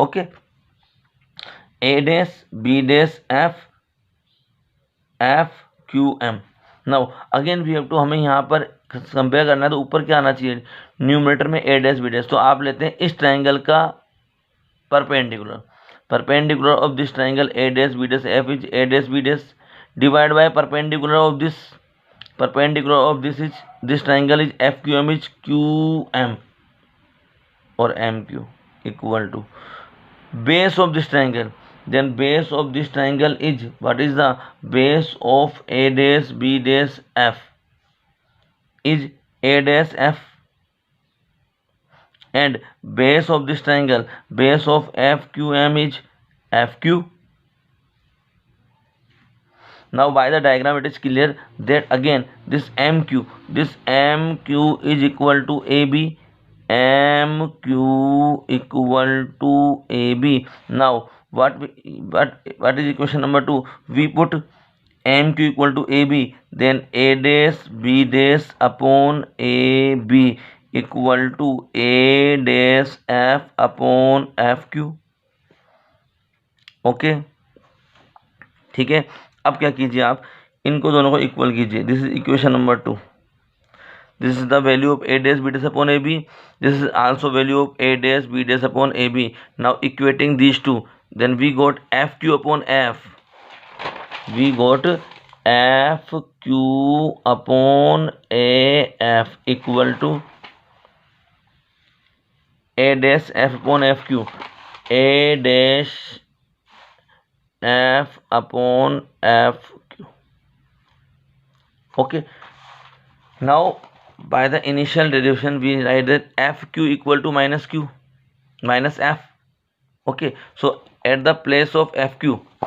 Okay, A dash B dash F Q M. Now again we have to, हमें यहाँ पर compare करना है तो ऊपर क्या आना चाहिए, न्यूमरेटर में ए डैश बी डैश। तो आप लेते हैं इस ट्राइंगल का perpendicular of this triangle A dash B dash F is A dash B dash divide by perpendicular of this is this triangle is F Q M is Q M और M Q equal to base of this triangle. Then base of this triangle is, what is the base of a dash b dash f is a dash f, and base of this triangle, base of fqm is fq. Now by the diagram it is clear that again this mq is equal to ab, mq equal to ab. Now what is equation number 2? We put mq equal to ab, then a dash b dash upon ab equal to a dash f upon fq. Okay ठीक है, अब क्या कीजिए, आप इनको दोनों को equal कीजिए। This is equation number 2, this is the value of a dash b dash upon ab, this is also value of a dash b dash upon ab. Now equating these two, then we got fq upon f, af equal to a dash f upon fq, a dash f upon fq. Okay, now by the initial derivation we write that fq equal to minus q minus f. Okay, so eight the place of fq,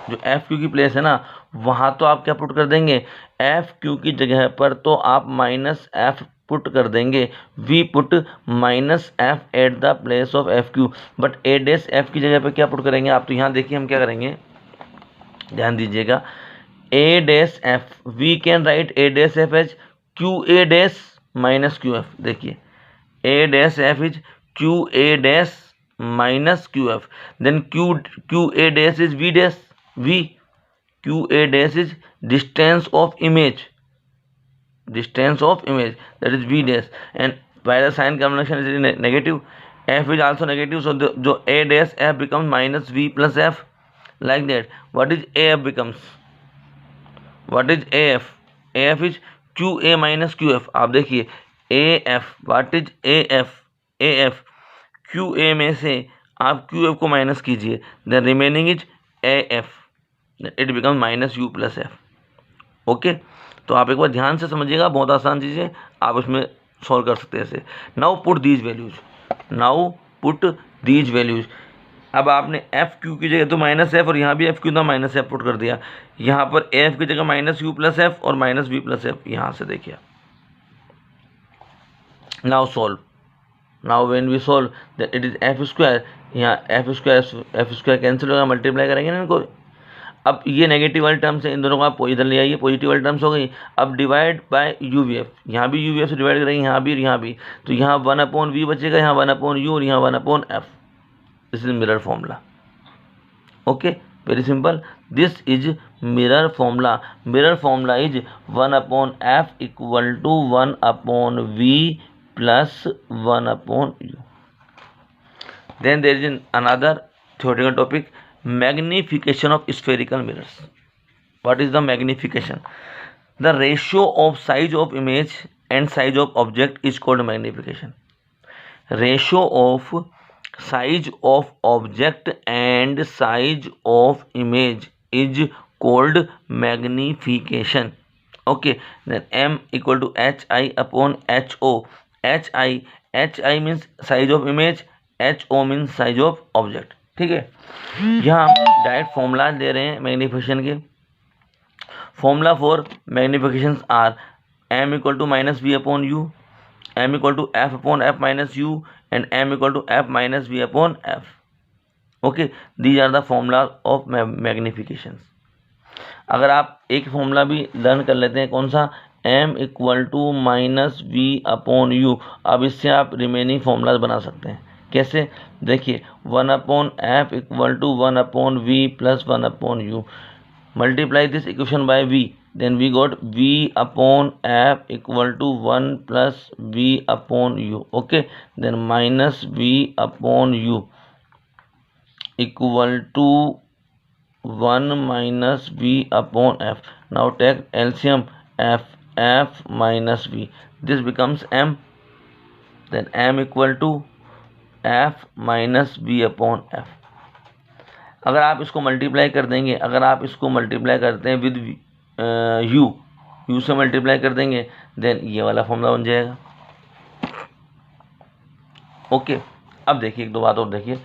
जो fq की place है ना, वहाँ तो आप क्या put कर देंगे, fq की जगह पर तो आप माइनस f पुट कर देंगे। We put minus f at the place of fq, but a dash f की जगह पर क्या पुट करेंगे आप, तो यहाँ देखिए हम क्या करेंगे, ध्यान दीजिएगा, a dash f, we can write a dash f as q a dash minus Q F. देखिए a dash f is q a dash minus Q F, then q a dash is v dash v, q a dash is distance of image that is v dash, and by the sign combination is negative, f is also negative, so the a dash f becomes minus v plus f, like that. What is af becomes, what is af? af is qa minus qf। आप देखिए af, what is af qa में से आप qf को minus कीजिए, then remaining is af, it becomes minus u plus f। Okay, तो आप एक बार ध्यान से समझिएगा, बहुत आसान चीज़ है, आप इसमें सॉल्व कर सकते हैं ऐसे। नाउ पुट दीज वैल्यूज, अब आपने एफ क्यू की जगह तो माइनस एफ और यहाँ भी एफ क्यू था माइनस एफ पुट कर दिया, यहाँ पर एफ की जगह माइनस यू प्लस एफ और माइनस वी प्लस एफ, यहाँ से देखिए। Now solve, now when we solve that it is F square, यहाँ एफ स्क्वायर कैंसिल होगा, मल्टीप्लाई करेंगे ना इनको। अब ये नेगेटिव वाली टर्म्स है, इन दोनों को आप इधर ले आइए, पॉजिटिव वाली टर्म्स हो गई। अब divide by you V F, यहाँ भी यू वी एफ से डिवाइड करेंगे, यहाँ भी और यहाँ भी, तो यहाँ 1/v बचेगा, यहाँ 1/u और यहाँ 1/f। This is mirror formula. Okay, very simple, this is mirror formula is 1/f equal to 1/v plus 1/u। Then there is another theoretical topic, magnification of spherical mirrors. What is the magnification? The ratio of size of image and size of object is called magnification. Ratio of size of object and size of image is called magnification. Okay, then m equal to hi upon ho. hi means size of image, ho means size of object। ठीक है, यहाँ हम direct formula दे रहे हैं magnification के। Formula for magnification are m equal to minus v upon u, m equal to f upon f minus u and m equal to f minus v upon f. Okay, these are the formula of magnification. अगर आप एक formula भी learn कर लेते हैं, कौन सा, m equal to minus v upon u, अब इससे आप रिमेनिंग फॉर्मूला बना सकते हैं। कैसे, देखिए 1/f equal to 1/v plus 1/u, multiply this equation by v, then we got v/f equal to 1 plus v/u. Okay, then minus v/u equal to 1 minus v/f. Now take LCM, f minus v, this becomes m, then m equal to f minus v/f. अगर आप इसको multiply कर देंगे, अगर आप इसको multiply करते हैं विद यू से मल्टीप्लाई कर देंगे, देन ये वाला फॉर्मूला बन जाएगा। ओके, अब देखिए एक दो बात और देखिए,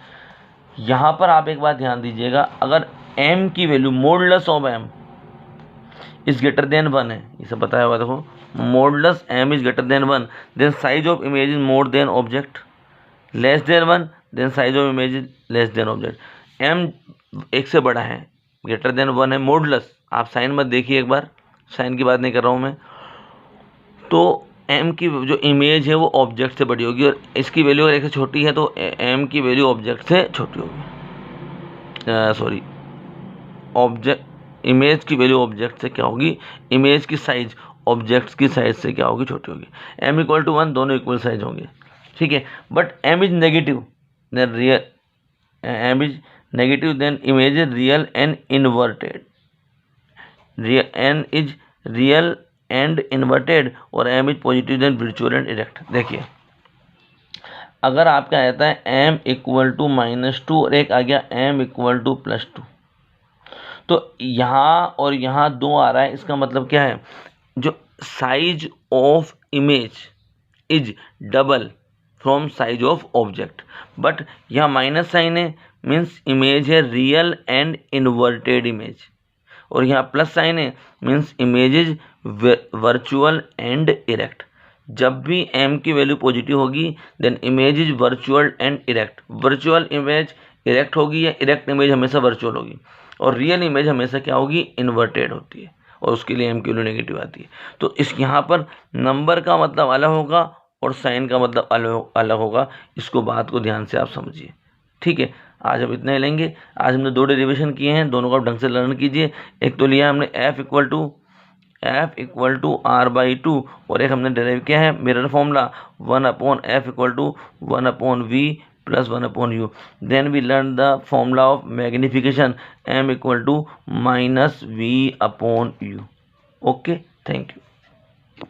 यहाँ पर आप एक बात ध्यान दीजिएगा, अगर m की value modulus of m is greater than 1 है, इसे बताया हुआ, देखो modulus m is greater than 1, then size of image is more than object, less than 1 then size of image is less than object. m एक से बड़ा है, greater than 1 है, मॉडुलस, आप साइन मत देखिए एक बार, साइन की बात नहीं कर रहा हूँ मैं, तो m की जो इमेज है वो ऑब्जेक्ट से बड़ी होगी, और इसकी वैल्यू अगर एक से छोटी है तो m की वैल्यू ऑब्जेक्ट से छोटी होगी, सॉरी ऑब्जेक्ट, इमेज की वैल्यू ऑब्जेक्ट से क्या होगी, इमेज की साइज ऑब्जेक्ट्स की साइज से क्या होगी, छोटी होगी। m इक्वल टू 1 दोनों इक्वल साइज होंगे, ठीक है, but m is negative then real, m is negative then image is real and inverted, n is real and inverted, और m is positive then virtual and erect. देखिए अगर आपका आता है m इक्वल टू -2 और एक आ गया m इक्वल टू +2, तो यहाँ और यहाँ 2 आ रहा है, इसका मतलब क्या है, जो size of image is double from size of object, but यहाँ माइनस साइन है, मीन्स इमेज है रियल एंड इन्वर्टेड इमेज, और यहाँ प्लस साइन है, means image is virtual and erect. जब भी m की वैल्यू पॉजिटिव होगी then image is virtual and erect, virtual image erect होगी या इरेक्ट इमेज हमेशा वर्चुअल होगी, और रियल इमेज हमेशा क्या होगी, इन्वर्टेड होती है, और उसके लिए m की वैल्यू नेगेटिव आती है। तो इस यहाँ पर नंबर का मतलब अलग होगा और साइन का मतलब अलग होगा, इसको बात को ध्यान से आप समझिए, ठीक है। आज हम इतना ही लेंगे, आज हमने 2 डेरिवेशन किए हैं, दोनों को आप ढंग से लर्न कीजिए। एक तो लिया हमने f इक्वल टू r/2, और एक हमने डेराइव किया है mirror formula 1/f equal to 1/v plus 1/u। Then we learn the formula of magnification m equal to -v/u। Okay, thank you.